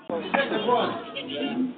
Second run.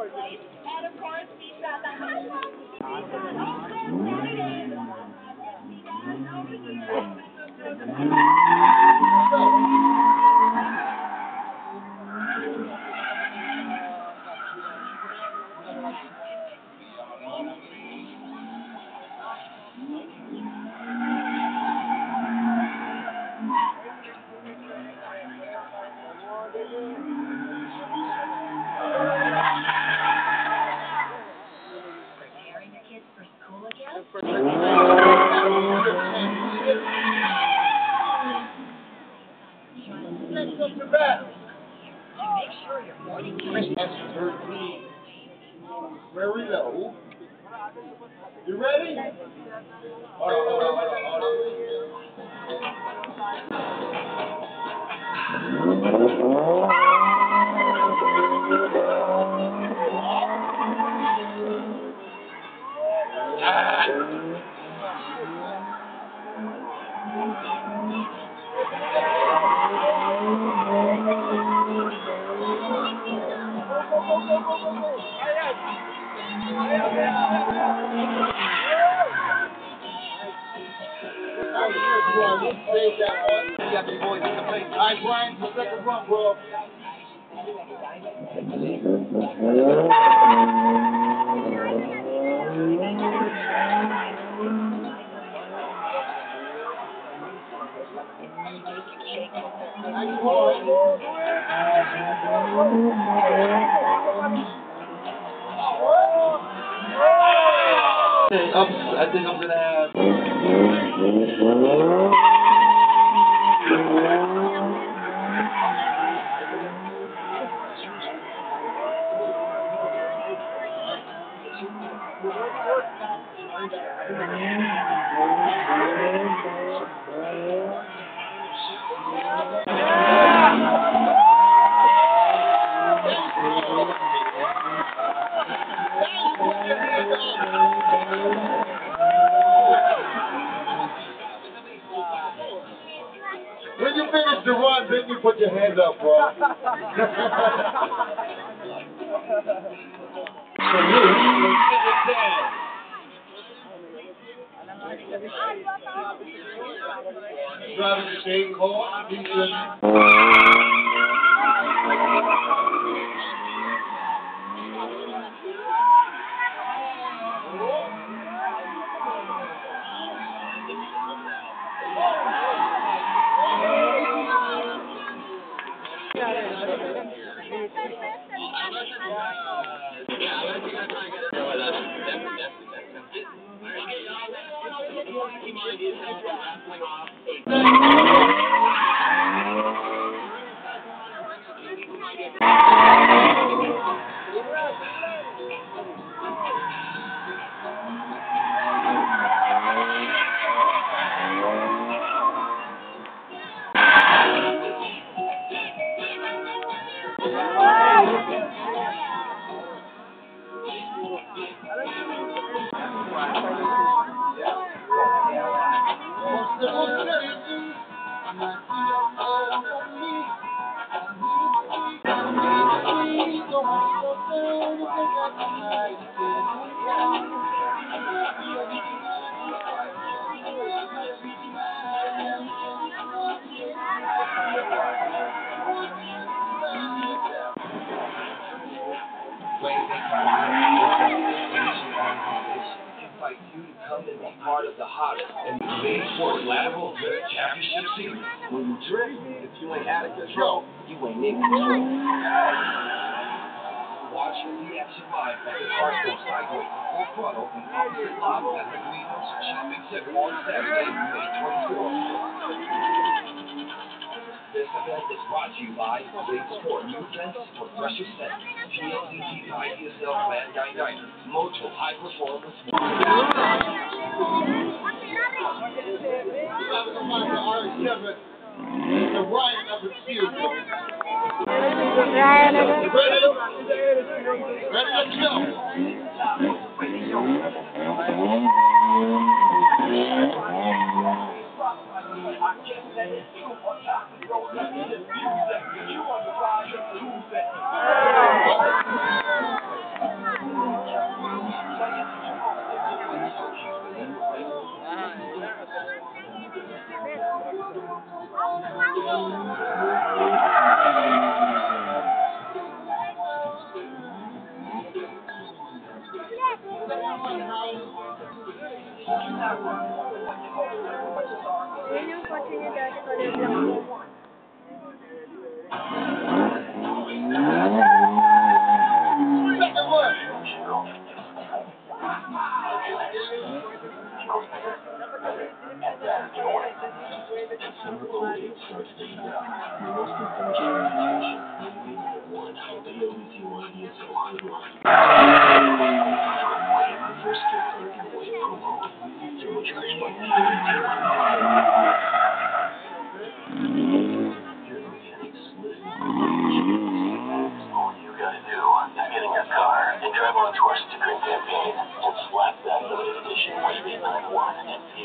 And of course, pizza. Preparing your kids for school again? Let's go to bed. To make sure your morning That's 13. Very low. You ready? Hold Alright, Brian, the second run, bro. I think I'm gonna have. When you finish the run, then you put your hands up, bro. Driving the shade call. Invite you to come and be part of the hottest and main sport Latheral championship series. When you drift, if you ain't out of control, you ain't in control. Watch your reaction live as the cars go sideways to full throttle and opposite lock at the greenhills shopping center on Saturday, May 24th. This event is brought to you by Wait Sport, New Trends for Fresher Scent, PLCT IDSL Van Guy Diner, Mojo High Performance. The Ryan of the field. Ryan, Ready to go. Yun yung kotse niya dati color black. Second one.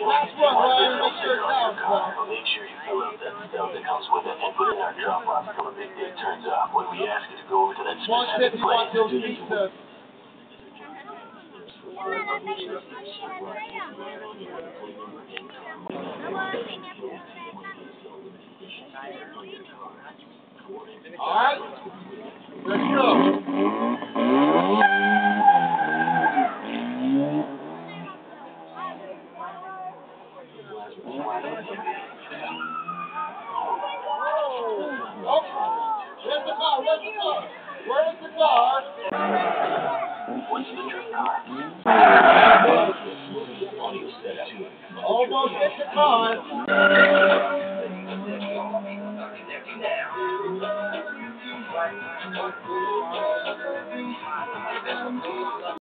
Last one, Ryan. Make sure it counts, man. Make sure you fill out that stuff that comes with it and put it in our Dropbox until the big day turns up. When we ask you to go over to that One tip specific you want place, those pizzas. Alright, let's go. Oh, where's the car? Where's the car? Where's the car? what's the dream car? Almost hit the car. Now.